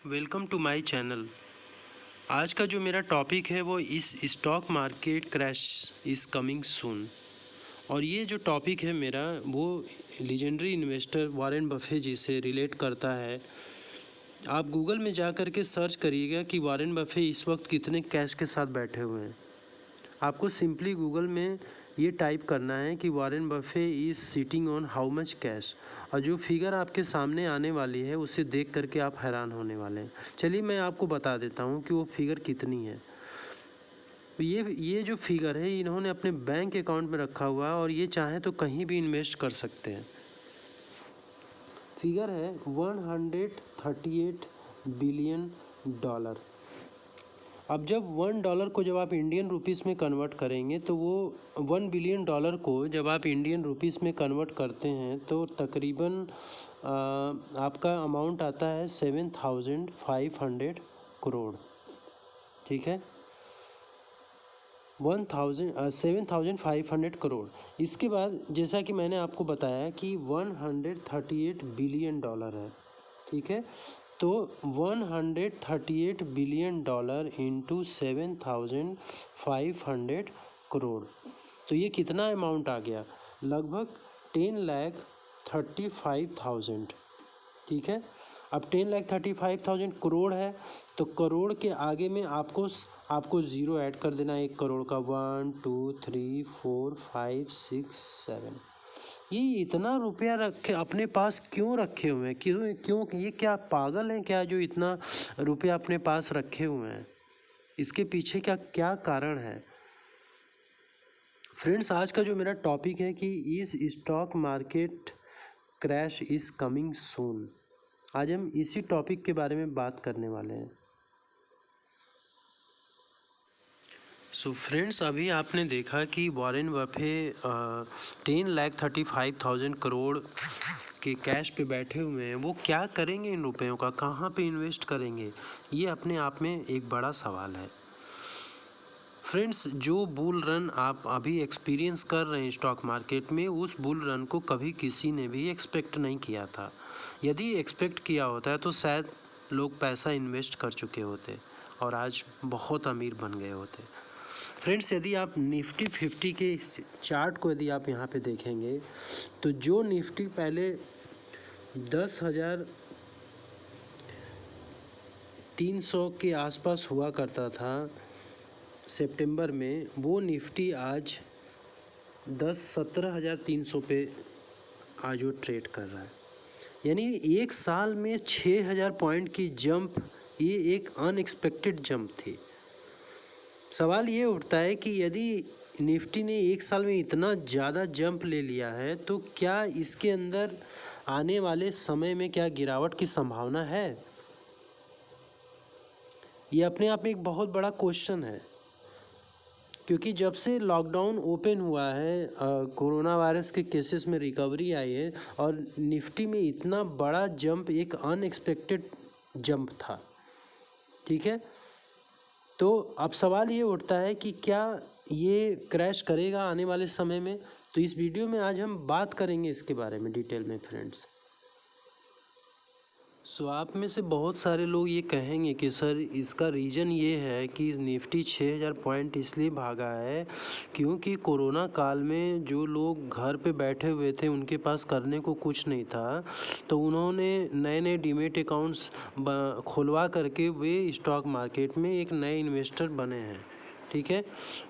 Welcome to my channel. आज का जो मेरा टॉपिक है वो इस stock market crash is coming soon. और ये जो टॉपिक है मेरा वो लीजेंडरी इन्वेस्टर वॉरेन बफे जी से रिलेट करता है। आप गूगल में जा कर के सर्च करिएगा कि वॉरेन बफे इस वक्त कितने कैश के साथ बैठे हुए हैं। आपको सिंपली गूगल में ये टाइप करना है कि Warren Buffett is sitting on how much cash, और जो फिगर आपके सामने आने वाली है उसे देख करके आप हैरान होने वाले हैं। चलिए मैं आपको बता देता हूँ कि वो फिगर कितनी है। ये जो फिगर है इन्होंने अपने बैंक अकाउंट में रखा हुआ है और ये चाहे तो कहीं भी इन्वेस्ट कर सकते हैं। फिगर है 138 बिलियन डॉलर। अब जब $1 को जब आप इंडियन रुपीस में कन्वर्ट करेंगे तो वो $1 बिलियन को जब आप इंडियन रुपीस में कन्वर्ट करते हैं तो तकरीबन आपका अमाउंट आता है 7,500 करोड़। ठीक है, 7,500 करोड़। इसके बाद जैसा कि मैंने आपको बताया कि 138 बिलियन डॉलर है। ठीक है, तो 138 बिलियन डॉलर इंटू 7,500 करोड़, तो ये कितना अमाउंट आ गया? लगभग 10,35,000। ठीक है, अब 10,35,000 करोड़ है तो करोड़ के आगे में आपको ज़ीरो ऐड कर देना है। 1 करोड़ का 1 2 3 4 5 6 7। ये इतना रुपया रखे अपने पास क्यों रखे हुए हैं? क्यों क्यों ये क्या पागल हैं क्या जो इतना रुपया अपने पास रखे हुए हैं? इसके पीछे क्या क्या कारण है? फ्रेंड्स, आज का जो मेरा टॉपिक है कि इस stock market crash is coming soon. आज हम इसी टॉपिक के बारे में बात करने वाले हैं। सो फ्रेंड्स, अभी आपने देखा कि वॉरेन बफे 10,35,000 करोड़ के कैश पे बैठे हुए हैं। वो क्या करेंगे इन रुपयों का, कहाँ पे इन्वेस्ट करेंगे? ये अपने आप में एक बड़ा सवाल है। फ्रेंड्स, जो बुल रन आप अभी एक्सपीरियंस कर रहे हैं स्टॉक मार्केट में, उस बुल रन को कभी किसी ने भी एक्सपेक्ट नहीं किया था। यदि एक्सपेक्ट किया होता है तो शायद लोग पैसा इन्वेस्ट कर चुके होते और आज बहुत अमीर बन गए होते। फ्रेंड्स, यदि आप निफ्टी 50 के इस चार्ट को यदि आप यहाँ पे देखेंगे तो जो निफ्टी पहले 10,300 के आसपास हुआ करता था सितंबर में, वो निफ्टी आज 17,300 पे आज वो ट्रेड कर रहा है। यानी एक साल में 6,000 पॉइंट की जंप, ये एक अनएक्सपेक्टेड जंप थी। सवाल ये उठता है कि यदि निफ्टी ने एक साल में इतना ज़्यादा जंप ले लिया है तो क्या इसके अंदर आने वाले समय में क्या गिरावट की संभावना है? ये अपने आप में एक बहुत बड़ा क्वेश्चन है, क्योंकि जब से लॉकडाउन ओपन हुआ है कोरोना वायरस के केसेस में रिकवरी आई है और निफ्टी में इतना बड़ा जंप एक अनएक्सपेक्टेड जंप था। ठीक है, तो अब सवाल ये उठता है कि क्या ये क्रैश करेगा आने वाले समय में? तो इस वीडियो में आज हम बात करेंगे इसके बारे में डिटेल में फ्रेंड्स। सो आप में से बहुत सारे लोग ये कहेंगे कि सर इसका रीज़न ये है कि निफ्टी 6,000 पॉइंट इसलिए भागा है क्योंकि कोरोना काल में जो लोग घर पे बैठे हुए थे उनके पास करने को कुछ नहीं था, तो उन्होंने नए नए डीमेट अकाउंट्स खुलवा करके वे स्टॉक मार्केट में एक नए इन्वेस्टर बने हैं। ठीक है,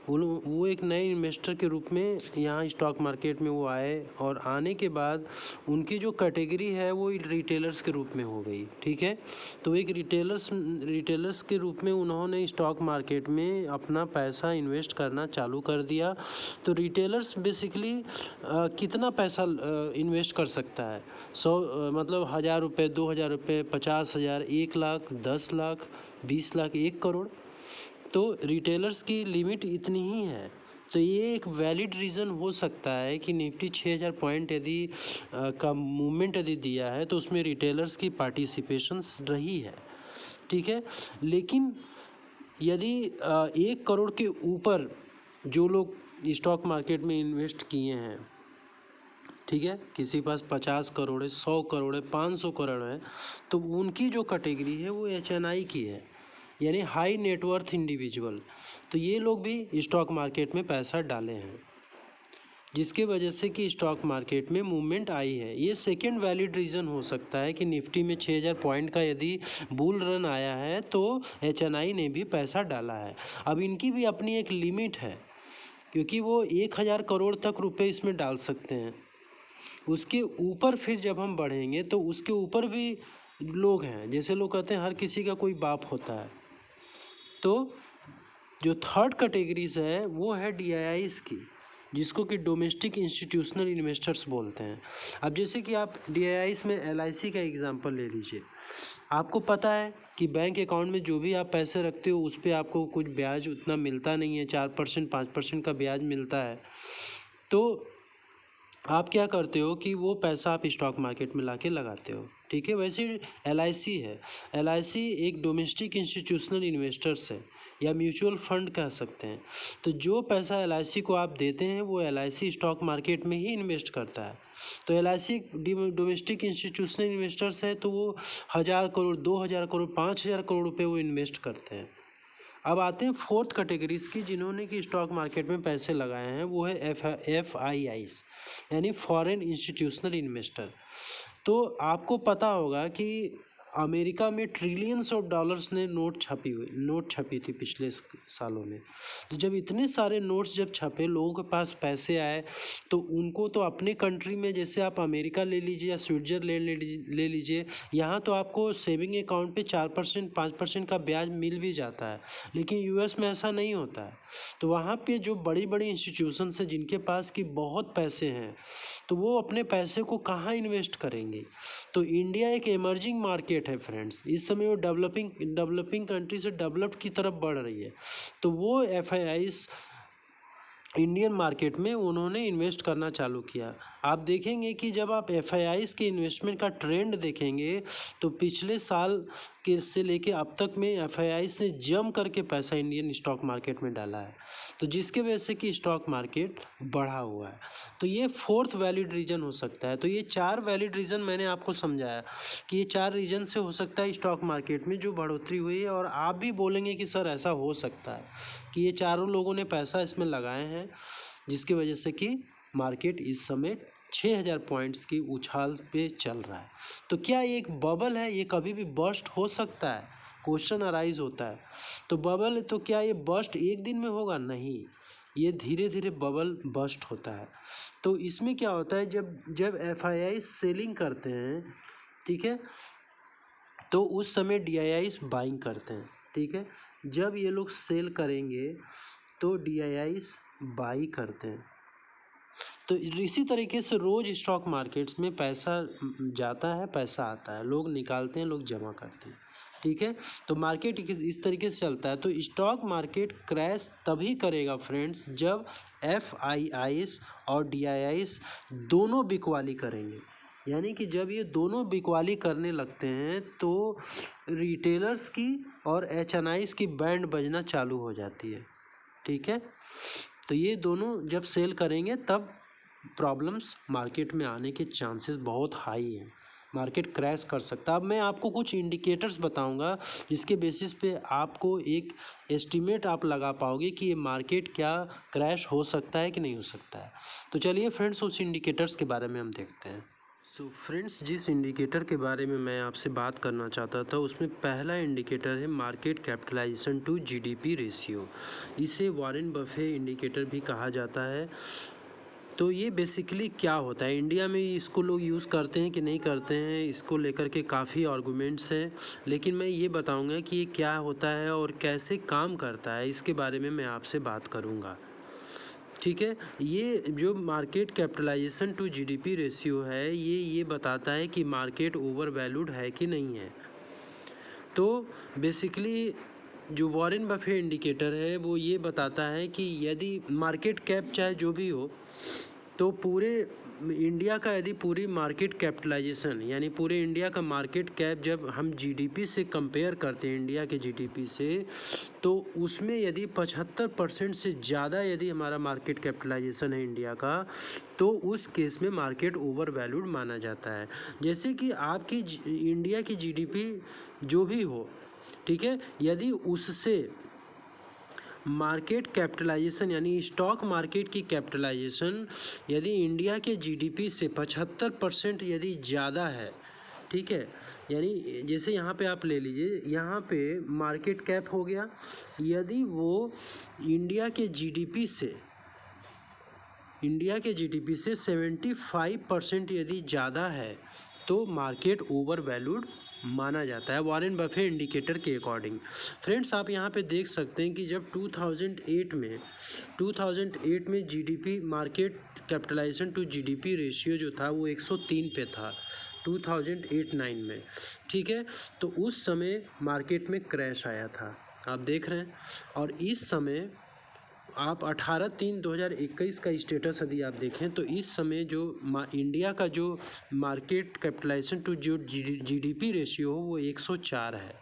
वो एक नए इन्वेस्टर के रूप में यहाँ स्टॉक मार्केट में वो आए और आने के बाद उनकी जो कैटेगरी है वो रिटेलर्स के रूप में हो गई। ठीक है, तो एक रिटेलर्स के रूप में उन्होंने स्टॉक मार्केट में अपना पैसा इन्वेस्ट करना चालू कर दिया। तो रिटेलर्स बेसिकली कितना पैसा इन्वेस्ट कर सकता है? मतलब 1,000 रुपये, 2,000 रुपये, 50,000, 1 लाख, 10 लाख, 20 लाख, 1 करोड़। तो रिटेलर्स की लिमिट इतनी ही है। तो ये एक वैलिड रीज़न हो सकता है कि निफ्टी 6,000 पॉइंट यदि का मूवमेंट यदि दिया है तो उसमें रिटेलर्स की पार्टिसिपेशंस रही है। ठीक है, लेकिन यदि 1 करोड़ के ऊपर जो लोग स्टॉक मार्केट में इन्वेस्ट किए हैं ठीक है, किसी के पास 50 करोड़ है, 100 करोड़ है, 500 करोड़ है, तो उनकी जो कैटेगरी है वो HNI की है, यानी हाई नेटवर्थ इंडिविजुअल। तो ये लोग भी स्टॉक मार्केट में पैसा डाले हैं, जिसके वजह से कि स्टॉक मार्केट में मूवमेंट आई है। ये सेकंड वैलिड रीज़न हो सकता है कि निफ्टी में 6000 पॉइंट का यदि बुल रन आया है तो HNI ने भी पैसा डाला है। अब इनकी भी अपनी एक लिमिट है, क्योंकि वो 1000 करोड़ तक रुपए इसमें डाल सकते हैं। उसके ऊपर फिर जब हम बढ़ेंगे तो उसके ऊपर भी लोग हैं, जैसे लोग कहते हैं हर किसी का कोई बाप होता है। तो जो थर्ड कैटेगरीज है वो है DIIs की, जिसको कि डोमेस्टिक इंस्टीट्यूशनल इन्वेस्टर्स बोलते हैं। अब जैसे कि आप DIIs में LIC का एग्जांपल ले लीजिए। आपको पता है कि बैंक अकाउंट में जो भी आप पैसे रखते हो उस पर आपको कुछ ब्याज उतना मिलता नहीं है, 4% 5% का ब्याज मिलता है। तो आप क्या करते हो कि वो पैसा आप स्टॉक मार्केट में लाके लगाते हो, ठीक है। वैसे LIC है, LIC एक डोमेस्टिक इंस्टीट्यूशनल इन्वेस्टर्स है या म्यूचुअल फंड कह सकते हैं। तो जो पैसा LIC को आप देते हैं वो LIC स्टॉक मार्केट में ही इन्वेस्ट करता है। तो LIC डोमेस्टिक इंस्टीट्यूशनल इन्वेस्टर्स है, तो वो 1000 करोड़ 2000 करोड़ 5000 करोड़ रुपये वो इन्वेस्ट करते हैं। अब आते हैं फोर्थ कैटेगरीज की, जिन्होंने कि स्टॉक मार्केट में पैसे लगाए हैं, वो है FIIs यानी फॉरेन इंस्टीट्यूशनल इन्वेस्टर। तो आपको पता होगा कि अमेरिका में ट्रिलियंस ऑफ डॉलर्स ने नोट छपी थी पिछले सालों में। तो जब इतने सारे नोट्स जब छपे, लोगों के पास पैसे आए, तो उनको तो अपने कंट्री में, जैसे आप अमेरिका ले लीजिए या स्विट्ज़रलैंड ले लीजिए, यहाँ तो आपको सेविंग अकाउंट पे 4% 5% का ब्याज मिल भी जाता है, लेकिन US में ऐसा नहीं होता है। तो वहाँ पे जो बड़ी बड़ी इंस्टीट्यूशंस हैं जिनके पास की बहुत पैसे हैं, तो वो अपने पैसे को कहाँ इन्वेस्ट करेंगे। तो इंडिया एक इमर्जिंग मार्केट है फ्रेंड्स, इस समय वो डेवलपिंग कंट्री से डेवलप्ड की तरफ बढ़ रही है। तो वो FIIs इंडियन मार्केट में उन्होंने इन्वेस्ट करना चालू किया। आप देखेंगे कि जब आप FIIs के इन्वेस्टमेंट का ट्रेंड देखेंगे तो पिछले साल के से लेके अब तक में FIIs ने जम करके पैसा इंडियन स्टॉक मार्केट में डाला है, तो जिसके वजह से कि स्टॉक मार्केट बढ़ा हुआ है। तो ये फोर्थ वैलिड रीज़न हो सकता है। तो ये 4 वैलिड रीज़न मैंने आपको समझाया कि ये 4 रीज़न से हो सकता है स्टॉक मार्केट में जो बढ़ोतरी हुई है। और आप भी बोलेंगे कि सर ऐसा हो सकता है कि ये चारों लोगों ने पैसा इसमें लगाए हैं, जिसकी वजह से कि मार्केट इस समय 6000 पॉइंट्स की उछाल पे चल रहा है। तो क्या ये एक बबल है, ये कभी भी बर्स्ट हो सकता है, क्वेश्चन अराइज होता है। तो बबल, तो क्या ये बर्स्ट एक दिन में होगा? नहीं, ये धीरे धीरे बबल बर्स्ट होता है। तो इसमें क्या होता है, जब FII सेलिंग करते हैं, ठीक है, तो उस समय DIIs बाइंग करते हैं, ठीक है। जब ये लोग सेल करेंगे तो DIIs बाई करते हैं। तो इसी तरीके से रोज़ स्टॉक मार्केट्स में पैसा जाता है, पैसा आता है, लोग निकालते हैं, लोग जमा करते हैं, ठीक है। तो मार्केट इस तरीके से चलता है। तो स्टॉक मार्केट क्रैश तभी करेगा फ्रेंड्स जब FIIs और DIIs दोनों बिकवाली करेंगे, यानी कि जब ये दोनों बिकवाली करने लगते हैं तो रिटेलर्स की और HNIs की बैंड बजना चालू हो जाती है, ठीक है। तो ये दोनों जब सेल करेंगे तब प्रॉब्लम्स मार्केट में आने के चांसेस बहुत हाई हैं, मार्केट क्रैश कर सकता है। अब मैं आपको कुछ इंडिकेटर्स बताऊंगा जिसके बेसिस पे आपको एक एस्टीमेट आप लगा पाओगे कि ये मार्केट क्या क्रैश हो सकता है कि नहीं हो सकता है। तो चलिए फ्रेंड्स, उस इंडिकेटर्स के बारे में हम देखते हैं। सो फ्रेंड्स, जिस इंडिकेटर के बारे में मैं आपसे बात करना चाहता था उसमें पहला इंडिकेटर है market capitalization to GDP ratio. इसे वॉरेन बफे इंडिकेटर भी कहा जाता है। तो ये बेसिकली क्या होता है, इंडिया में इसको लोग यूज़ करते हैं कि नहीं करते हैं, इसको लेकर के काफ़ी आर्गूमेंट्स हैं, लेकिन मैं ये बताऊंगा कि ये क्या होता है और कैसे काम करता है, इसके बारे में मैं आपसे बात करूंगा, ठीक है। ये जो market capitalization to GDP ratio है, ये बताता है कि मार्केट ओवर वैल्यूड है कि नहीं है। तो बेसिकली जो वॉरेन बफे इंडिकेटर है वो ये बताता है कि यदि मार्केट कैप चाहे जो भी हो, तो तो पूरे इंडिया का यदि पूरी मार्केट कैपिटलाइजेशन यानी पूरे इंडिया का मार्केट कैप जब हम जीडीपी से कंपेयर करते हैं इंडिया के जीडीपी से, तो उसमें यदि 75% से ज़्यादा यदि हमारा मार्केट कैपिटलाइजेशन है इंडिया का, तो उस केस में मार्केट ओवर वैल्यूड माना जाता है। जैसे कि आपकी इंडिया की जीडीपी जो भी हो, ठीक है, यदि उससे मार्केट कैपिटलाइजेशन यानी स्टॉक मार्केट की कैपिटलाइजेशन यदि इंडिया के जीडीपी से 75% यदि ज़्यादा है, ठीक है, यानी जैसे यहाँ पे आप ले लीजिए, यहाँ पे मार्केट कैप हो गया, यदि वो इंडिया के जीडीपी से 75% यदि ज़्यादा है तो मार्केट ओवर वैल्यूड माना जाता है वॉरेन बफे इंडिकेटर के अकॉर्डिंग। फ्रेंड्स, आप यहाँ पे देख सकते हैं कि जब 2008 में GDP market capitalization to GDP ratio जो था वो 103 पे था 2008-9 में, ठीक है। तो उस समय मार्केट में क्रैश आया था, आप देख रहे हैं। और इस समय आप 18/3/2021 का स्टेटस यदि आप देखें तो इस समय जो इंडिया का जो मार्केट कैपिटलाइजेशन टू जो जीडीपी रेशियो हो वो 104 है।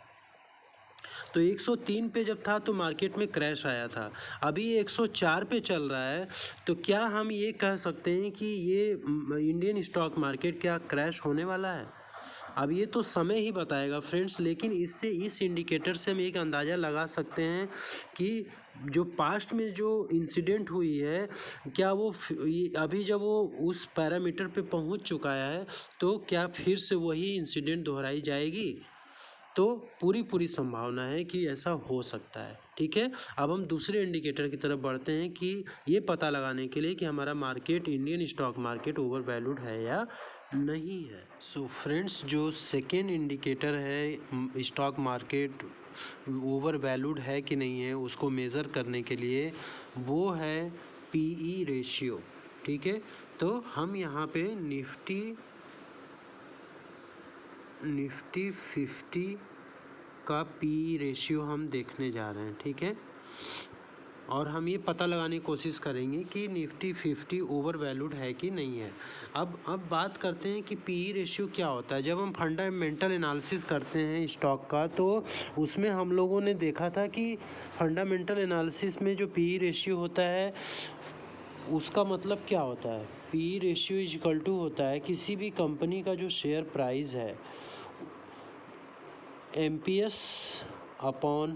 तो 103 पे जब था तो मार्केट में क्रैश आया था, अभी ये 104 पे चल रहा है। तो क्या हम ये कह सकते हैं कि ये इंडियन स्टॉक मार्केट क्या क्रैश होने वाला है? अब ये तो समय ही बताएगा फ्रेंड्स, लेकिन इससे इस इंडिकेटर से हम एक अंदाज़ा लगा सकते हैं कि जो पास्ट में जो इंसिडेंट हुई है क्या वो अभी जब वो उस पैरामीटर पे पहुंच चुका है तो क्या फिर से वही इंसिडेंट दोहराई जाएगी? तो पूरी संभावना है कि ऐसा हो सकता है, ठीक है। अब हम दूसरे इंडिकेटर की तरफ बढ़ते हैं कि ये पता लगाने के लिए कि हमारा market Indian stock market over valued है या नहीं है। सो फ्रेंड्स, जो सेकेंड इंडिकेटर है स्टॉक मार्केट ओवर वैल्यूड है कि नहीं है उसको मेज़र करने के लिए, वो है पीई रेशियो, ठीक है। तो हम यहाँ पे निफ्टी 50 का पी रेशियो हम देखने जा रहे हैं, ठीक है। और हम ये पता लगाने की कोशिश करेंगे कि निफ्टी 50 ओवर वैल्यूड है कि नहीं है। अब बात करते हैं कि पी रेशियो क्या होता है। जब हम फंडामेंटल एनालिसिस करते हैं स्टॉक का तो उसमें हम लोगों ने देखा था कि फंडामेंटल एनालिसिस में जो पी रेशियो होता है उसका मतलब क्या होता है। P ratio is equal to होता है किसी भी कंपनी का जो शेयर प्राइस है एमपीएस अपॉन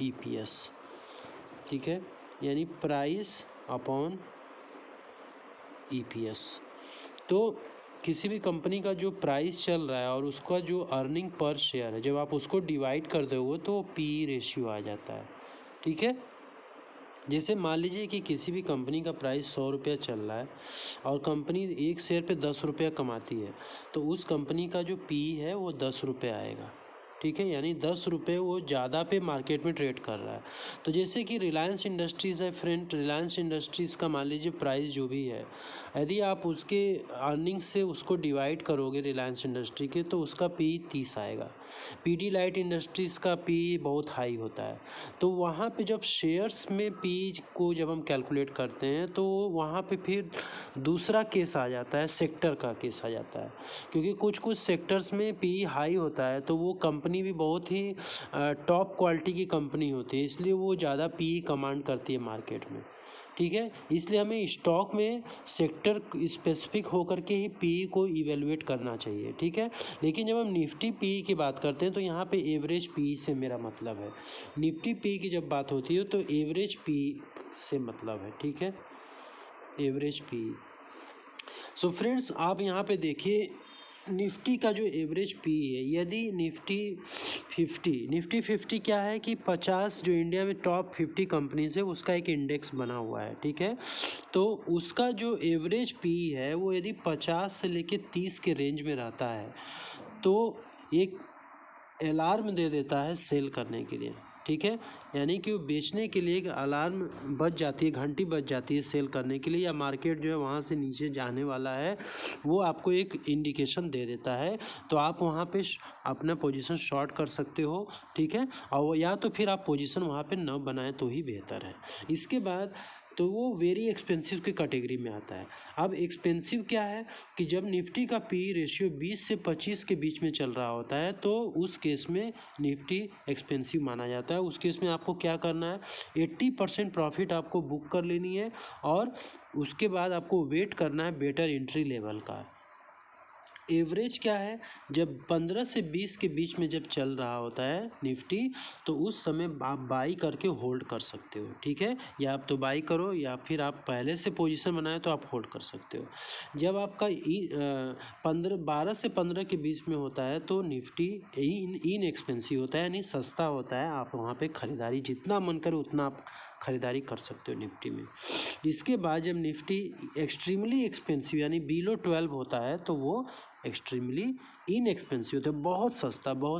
ईपीएस, ठीक है, यानी प्राइस अपॉन ईपीएस। तो किसी भी कंपनी का जो प्राइस चल रहा है और उसका जो अर्निंग पर शेयर है, जब आप उसको डिवाइड कर दोगे तो पी रेशियो आ जाता है, ठीक है। जैसे मान लीजिए कि किसी भी कंपनी का प्राइस 100 रुपया चल रहा है और कंपनी एक शेयर पे 10 रुपया कमाती है, तो उस कंपनी का जो पी है वो 10 रुपये आएगा, ठीक है, यानी 10 रुपये वो ज़्यादा पे मार्केट में ट्रेड कर रहा है। तो जैसे कि रिलायंस इंडस्ट्रीज़ है फ्रेंड, रिलायंस इंडस्ट्रीज़ का मान लीजिए प्राइस जो भी है, यदि आप उसके अर्निंग से उसको डिवाइड करोगे रिलायंस इंडस्ट्री के, तो उसका पी 30 आएगा। पीडीलाइट इंडस्ट्रीज़ का पी बहुत हाई होता है। तो वहाँ पे जब शेयर्स में पी को जब हम कैलकुलेट करते हैं तो वहाँ पे फिर दूसरा केस आ जाता है, सेक्टर का केस आ जाता है, क्योंकि कुछ सेक्टर्स में पी हाई होता है तो वो कंपनी भी बहुत ही टॉप क्वालिटी की कंपनी होती है, इसलिए वो ज़्यादा पी कमांड करती है मार्केट में, ठीक है। इसलिए हमें स्टॉक में सेक्टर स्पेसिफिक होकर के ही पी को इवेलुएट करना चाहिए, ठीक है। लेकिन जब हम निफ्टी पी की बात करते हैं तो यहाँ पे एवरेज पी से मेरा मतलब है, निफ्टी पी की जब बात होती है तो एवरेज पी से मतलब है, ठीक है, एवरेज पी। सो फ्रेंड्स, आप यहाँ पे देखिए निफ्टी का जो एवरेज पी है, यदि निफ्टी 50 क्या है कि 50 जो इंडिया में टॉप 50 कंपनीज है उसका एक इंडेक्स बना हुआ है, ठीक है। तो उसका जो एवरेज पी है वो यदि 50 से लेके 30 के रेंज में रहता है तो एक अलार्म दे देता है सेल करने के लिए, ठीक है, यानी कि वो बेचने के लिए एक अलार्म बज जाती है, घंटी बज जाती है सेल करने के लिए, या मार्केट जो है वहाँ से नीचे जाने वाला है वो आपको एक इंडिकेशन दे देता है। तो आप वहाँ पे अपना पोजीशन शॉर्ट कर सकते हो, ठीक है, और या तो फिर आप पोजीशन वहाँ पे न बनाएं तो ही बेहतर है। इसके बाद तो वो वेरी एक्सपेंसिव की कैटेगरी में आता है। अब एक्सपेंसिव क्या है कि जब निफ्टी का पी रेशियो 20 से 25 के बीच में चल रहा होता है तो उस केस में निफ्टी एक्सपेंसिव माना जाता है। उस केस में आपको क्या करना है, 80% प्रॉफिट आपको बुक कर लेनी है और उसके बाद आपको वेट करना है बेटर एंट्री लेवल का। एवरेज क्या है, जब 15 से 20 के बीच में जब चल रहा होता है निफ्टी तो उस समय आप बाई करके होल्ड कर सकते हो, ठीक है। या आप तो बाई करो या फिर आप पहले से पोजीशन बनाए तो आप होल्ड कर सकते हो। जब आपका 12 से 15 के बीच में होता है तो निफ्टी इन एक्सपेंसिव होता है, यानी सस्ता होता है। आप वहाँ पे ख़रीदारी जितना मन करे उतना आप ख़रीदारी कर सकते हो निफ्टी में। इसके बाद जब निफ्टी एक्सट्रीमली एक्सपेंसिव यानी बिलो 12 होता है तो वो एक्सट्रीमली इनएक्सपेंसिव होता है, बहुत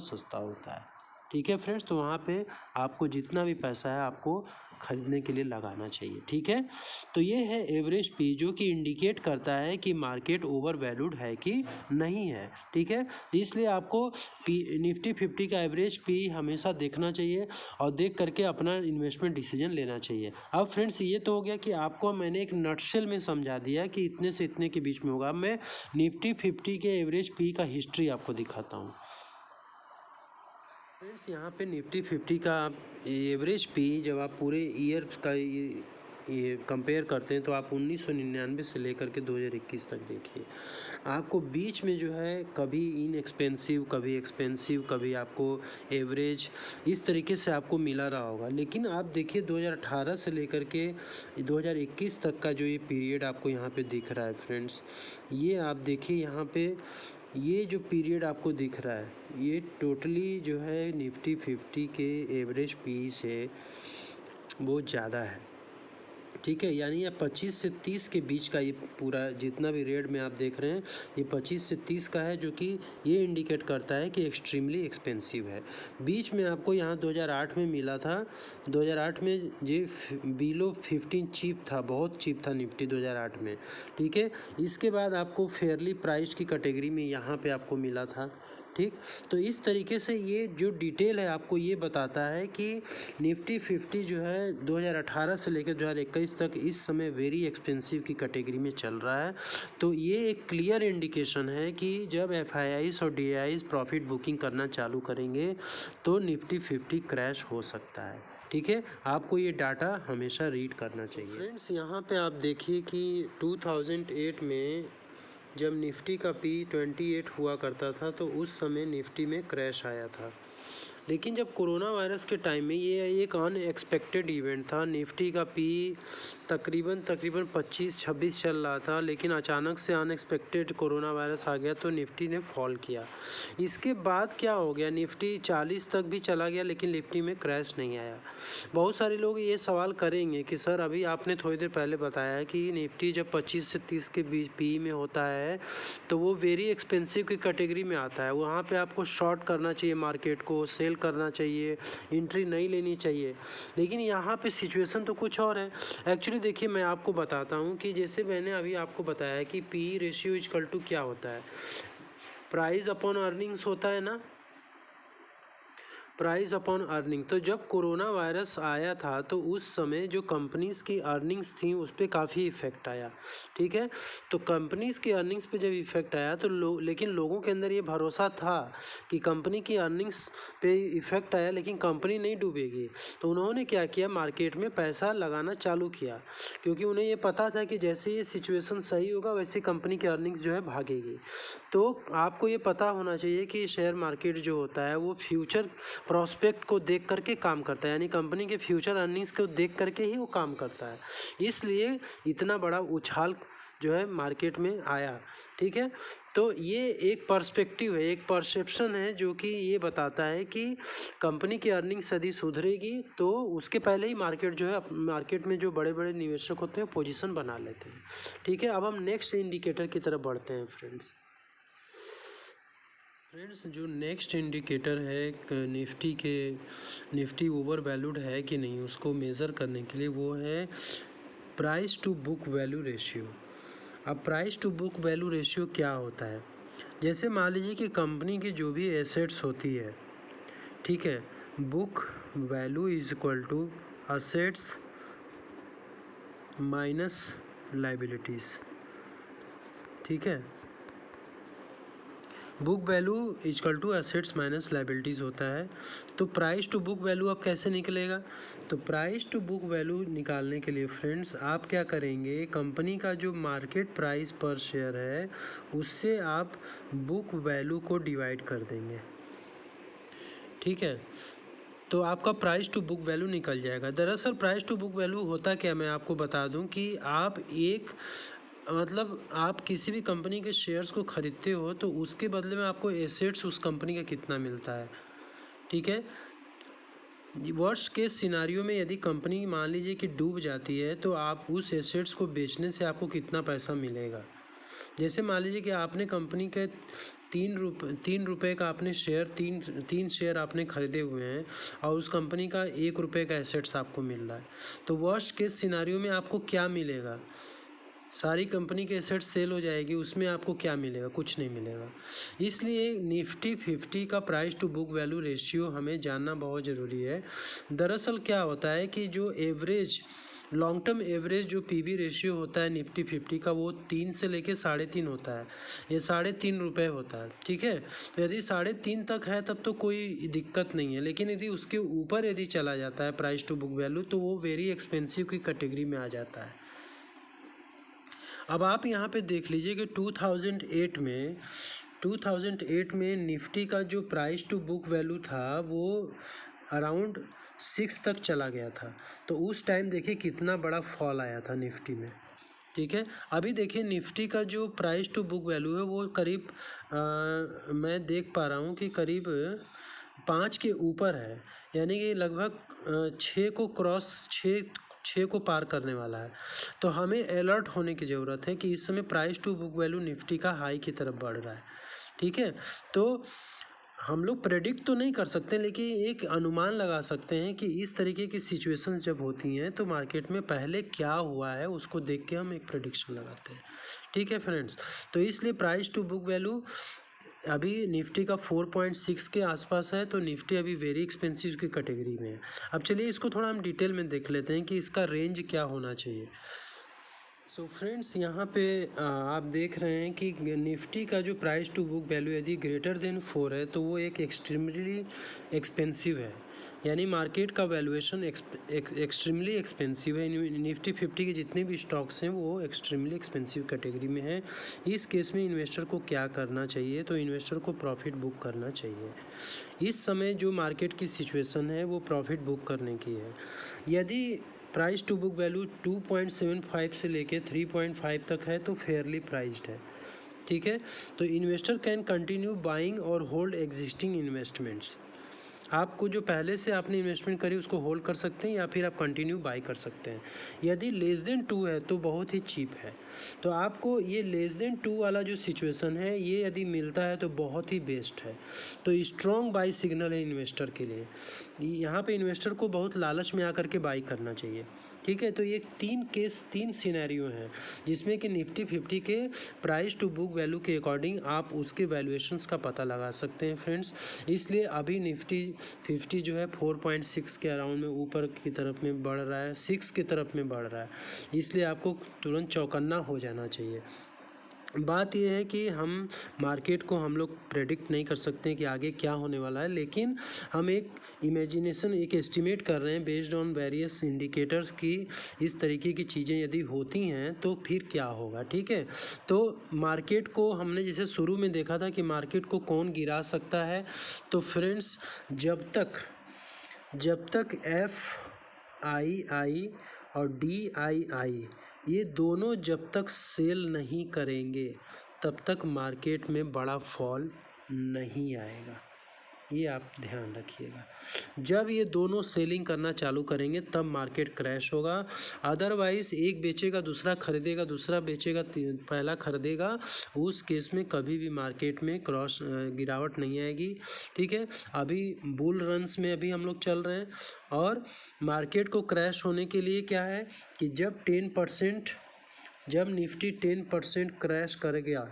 सस्ता होता है, ठीक है फ्रेंड्स। तो वहाँ पे आपको जितना भी पैसा है आपको खरीदने के लिए लगाना चाहिए, ठीक है। तो ये है एवरेज पी, जो कि इंडिकेट करता है कि मार्केट ओवर वैल्यूड है कि नहीं है, ठीक है। इसलिए आपको निफ्टी 50 का एवरेज पी हमेशा देखना चाहिए और देख करके अपना इन्वेस्टमेंट डिसीजन लेना चाहिए। अब फ्रेंड्स ये तो हो गया कि आपको मैंने एक नटशेल में समझा दिया कि इतने से इतने के बीच में होगा। मैं निफ्टी 50 के एवरेज पी का हिस्ट्री आपको दिखाता हूँ। फ्रेंड्स यहाँ पे निफ्टी 50 का एवरेज पी जब आप पूरे ईयर का ये कंपेयर करते हैं तो आप 1999 से लेकर के 2021 तक देखिए, आपको बीच में जो है कभी इनएक्सपेंसिव, कभी एक्सपेंसिव, कभी आपको एवरेज, इस तरीके से आपको मिला रहा होगा। लेकिन आप देखिए 2018 से लेकर के 2021 तक का जो ये पीरियड आपको यहाँ पे दिख रहा है फ्रेंड्स, ये आप देखिए यहाँ पे ये जो पीरियड आपको दिख रहा है ये टोटली जो है निफ्टी 50 के एवरेज पी से बहुत ज़्यादा है, ठीक है। यानी ये 25 से 30 के बीच का ये पूरा जितना भी रेट में आप देख रहे हैं ये 25 से 30 का है, जो कि ये इंडिकेट करता है कि एक्सट्रीमली एक्सपेंसिव है। बीच में आपको यहाँ 2008 में मिला था, 2008 में ये बिलो 15 चीप था, बहुत चीप था निफ्टी 2008 में, ठीक है। इसके बाद आपको फेयरली प्राइस की कैटेगरी में यहाँ पे आपको मिला था, ठीक। तो इस तरीके से ये जो डिटेल है आपको ये बताता है कि निफ्टी 50 जो है 2018 से लेकर 2021 तक इस समय वेरी एक्सपेंसिव की कैटेगरी में चल रहा है। तो ये एक क्लियर इंडिकेशन है कि जब एफआईआईज और डीआईज प्रॉफिट बुकिंग करना चालू करेंगे तो निफ्टी 50 क्रैश हो सकता है, ठीक है। आपको ये डाटा हमेशा रीड करना चाहिए। फ्रेंड्स यहाँ पे आप देखिए कि 2008 में जब निफ्टी का पी 28 हुआ करता था तो उस समय निफ्टी में क्रैश आया था। लेकिन जब कोरोना वायरस के टाइम में ये एक अनएक्सपेक्टेड इवेंट था, निफ्टी का पी तकरीबन 25-26 चल रहा था, लेकिन अचानक से अनएक्सपेक्टेड कोरोना वायरस आ गया तो निफ्टी ने फॉल किया। इसके बाद क्या हो गया, निफ्टी 40 तक भी चला गया लेकिन निफ्टी में क्रैश नहीं आया। बहुत सारे लोग ये सवाल करेंगे कि सर अभी आपने थोड़ी देर पहले बताया कि निफ्टी जब 25 से 30 के बीच पी में होता है तो वो वेरी एक्सपेंसिव की कैटेगरी में आता है, वहाँ पे आपको शॉर्ट करना चाहिए, मार्केट को सेल करना चाहिए, एंट्री नहीं लेनी चाहिए। लेकिन यहाँ पे सिचुएशन तो कुछ और है। एक्चुअली देखिए मैं आपको बताता हूँ कि जैसे मैंने अभी आपको बताया कि पी रेशियो इक्वल टू क्या होता है, प्राइस अपॉन अर्निंग्स होता है ना, प्राइस अपॉन अर्निंग। तो जब कोरोना वायरस आया था तो उस समय जो कंपनीज़ की अर्निंग्स थी उस पर काफ़ी इफ़ेक्ट आया, ठीक है। तो कंपनीज़ की अर्निंग्स पे जब इफ़ेक्ट आया तो लेकिन लोगों के अंदर ये भरोसा था कि कंपनी की अर्निंग्स पे इफ़ेक्ट आया लेकिन कंपनी नहीं डूबेगी, तो उन्होंने क्या किया, मार्केट में पैसा लगाना चालू किया, क्योंकि उन्हें ये पता था कि जैसे ये सिचुएशन सही होगा वैसे कंपनी की अर्निंग्स जो है भागेगी। तो आपको ये पता होना चाहिए कि शेयर मार्केट जो होता है वो फ्यूचर प्रॉस्पेक्ट को देख करके काम करता है, यानी कंपनी के फ्यूचर अर्निंग्स को देख करके ही वो काम करता है, इसलिए इतना बड़ा उछाल जो है मार्केट में आया, ठीक है। तो ये एक पर्सपेक्टिव है, एक परसेप्शन है जो कि ये बताता है कि कंपनी की अर्निंग्स यदि सुधरेगी तो उसके पहले ही मार्केट जो है, मार्केट में जो बड़े बड़े निवेशक होते हैं पोजीशन बना लेते हैं, ठीक है। अब हम नेक्स्ट इंडिकेटर की तरफ बढ़ते हैं फ्रेंड्स। जो नेक्स्ट इंडिकेटर है निफ्टी ओवर वैल्यूड है कि नहीं उसको मेज़र करने के लिए, वो है price to book value ratio. अब price to book value ratio क्या होता है, जैसे मान लीजिए कि कंपनी की जो भी एसेट्स होती है, ठीक है, book value is equal to assets minus liabilities, ठीक है। Book value equal to assets minus liabilities होता है। तो प्राइस टू बुक वैल्यू अब कैसे निकलेगा? तो प्राइस टू बुक वैल्यू निकालने के लिए फ्रेंड्स आप क्या करेंगे, कंपनी का जो मार्केट प्राइस पर शेयर है उससे आप बुक वैल्यू को डिवाइड कर देंगे, ठीक है। तो आपका प्राइस टू बुक वैल्यू निकल जाएगा। दरअसल प्राइस टू बुक वैल्यू होता क्या, मैं आपको बता दूं कि आप आप किसी भी कंपनी के शेयर्स को ख़रीदते हो तो उसके बदले में आपको एसेट्स उस कंपनी का कितना मिलता है, ठीक है। वर्स्ट केस सिनारियो में यदि कंपनी मान लीजिए कि डूब जाती है तो आप उस एसेट्स को बेचने से आपको कितना पैसा मिलेगा। जैसे मान लीजिए कि आपने कंपनी के 3 रुपये का आपने शेयर तीन शेयर आपने ख़रीदे हुए हैं और उस कंपनी का 1 रुपये का एसेट्स आपको मिल रहा है, तो वर्स्ट केस सिनारियो में आपको क्या मिलेगा? सारी कंपनी के एसेट्स सेल हो जाएगी, उसमें आपको क्या मिलेगा? कुछ नहीं मिलेगा। इसलिए निफ्टी 50 का price to book value ratio हमें जानना बहुत ज़रूरी है। दरअसल क्या होता है कि जो एवरेज लॉन्ग टर्म एवरेज जो पीवी रेशियो होता है निफ्टी 50 का वो 3 से लेके 3.5 होता है, ये 3.5 रुपये होता है, ठीक है। तो यदि 3.5 तक है तब तो कोई दिक्कत नहीं है, लेकिन यदि उसके ऊपर यदि चला जाता है प्राइस टू बुक वैल्यू तो वो वेरी एक्सपेंसिव की कैटेगरी में आ जाता है। अब आप यहाँ पे देख लीजिए कि 2008 में निफ्टी का जो प्राइस टू बुक वैल्यू था वो अराउंड 6 तक चला गया था। तो उस टाइम देखिए कितना बड़ा फॉल आया था निफ्टी में, ठीक है। अभी देखिए निफ्टी का जो प्राइस टू बुक वैल्यू है वो करीब मैं देख पा रहा हूँ कि करीब 5 के ऊपर है, यानी कि लगभग 6 को पार करने वाला है। तो हमें अलर्ट होने की ज़रूरत है कि इस समय price to book value Nifty का हाई की तरफ बढ़ रहा है, ठीक है। तो हम लोग प्रेडिक्ट तो नहीं कर सकते, लेकिन एक अनुमान लगा सकते हैं कि इस तरीके की सिचुएशंस जब होती हैं तो मार्केट में पहले क्या हुआ है उसको देख के हम एक प्रेडिक्शन लगाते हैं, ठीक है फ्रेंड्स। तो इसलिए प्राइस टू बुक वैल्यू अभी निफ्टी का 4.6 के आसपास है, तो निफ्टी अभी वेरी एक्सपेंसिव की कैटेगरी में है। अब चलिए इसको थोड़ा हम डिटेल में देख लेते हैं कि इसका रेंज क्या होना चाहिए। सो फ्रेंड्स यहाँ पे आप देख रहे हैं कि निफ्टी का जो प्राइस टू बुक वैल्यू यदि ग्रेटर देन 4 है तो वो एक एक्सट्रीमली एक्सपेंसिव है, यानी मार्केट का वैल्यूएशन एक्सट्रीमली एक्सपेंसिव है। निफ्टी 50 के जितने भी स्टॉक्स हैं वो एक्सट्रीमली एक्सपेंसिव कैटेगरी में हैं। इस केस में इन्वेस्टर को क्या करना चाहिए? तो इन्वेस्टर को प्रॉफिट बुक करना चाहिए। इस समय जो मार्केट की सिचुएशन है वो प्रॉफिट बुक करने की है। यदि प्राइस टू बुक वैल्यू 2.75 से लेके 3.5 तक है तो फेयरली प्राइस्ड है, ठीक है। तो इन्वेस्टर कैन कंटिन्यू बाइंग और होल्ड एग्जिस्टिंग इन्वेस्टमेंट्स। आपको जो पहले से आपने इन्वेस्टमेंट करी उसको होल्ड कर सकते हैं या फिर आप कंटिन्यू बाई कर सकते हैं। यदि लेस देन 2 है तो बहुत ही चीप है। तो आपको ये लेस देन 2 वाला जो सिचुएशन है ये यदि मिलता है तो बहुत ही बेस्ट है। तो स्ट्रॉन्ग बाई सिग्नल है इन्वेस्टर के लिए। यहाँ पे इन्वेस्टर को बहुत लालच में आकर के बाई करना चाहिए, ठीक है। तो ये 3 सिनेरियो हैं जिसमें कि निफ्टी 50 के प्राइस टू बुक वैल्यू के अकॉर्डिंग आप उसके वैल्यूएशंस का पता लगा सकते हैं फ्रेंड्स। इसलिए अभी निफ्टी 50 जो है 4.6 के अराउंड में ऊपर की तरफ में बढ़ रहा है, 6 की तरफ में बढ़ रहा है, इसलिए आपको तुरंत चौकन्ना हो जाना चाहिए। बात यह है कि हम मार्केट को हम लोग प्रेडिक्ट नहीं कर सकते कि आगे क्या होने वाला है, लेकिन हम एक इमेजिनेशन एक एस्टिमेट कर रहे हैं बेस्ड ऑन वेरियस इंडिकेटर्स की इस तरीके की चीज़ें यदि होती हैं तो फिर क्या होगा, ठीक है। तो मार्केट को हमने जैसे शुरू में देखा था कि मार्केट को कौन गिरा सकता है, तो फ्रेंड्स जब तक FII और DII ये दोनों जब तक सेल नहीं करेंगे तब तक मार्केट में बड़ा फॉल नहीं आएगा, ये आप ध्यान रखिएगा। जब ये दोनों सेलिंग करना चालू करेंगे तब मार्केट क्रैश होगा। अदरवाइज़ एक बेचेगा दूसरा खरीदेगा, दूसरा बेचेगा पहला खरीदेगा, उस केस में कभी भी मार्केट में गिरावट नहीं आएगी, ठीक है। अभी बुल रन्स में अभी हम लोग चल रहे हैं और मार्केट को क्रैश होने के लिए क्या है कि जब निफ्टी 10% क्रैश कर गया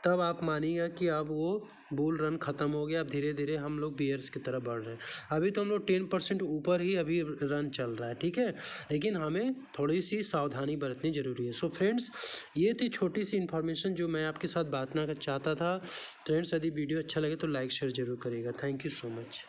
तब आप मानिएगा कि अब वो बुल रन ख़त्म हो गया। अब धीरे धीरे हम लोग बियर्स की तरफ बढ़ रहे हैं। अभी तो हम लोग 10% ऊपर ही अभी रन चल रहा है, ठीक है, लेकिन हमें थोड़ी सी सावधानी बरतनी ज़रूरी है। सो फ्रेंड्स, ये थी छोटी सी इन्फॉर्मेशन जो मैं आपके साथ बांटना चाहता था। फ्रेंड्स, यदि वीडियो अच्छा लगे तो लाइक शेयर ज़रूर करिएगा। Thank you so much.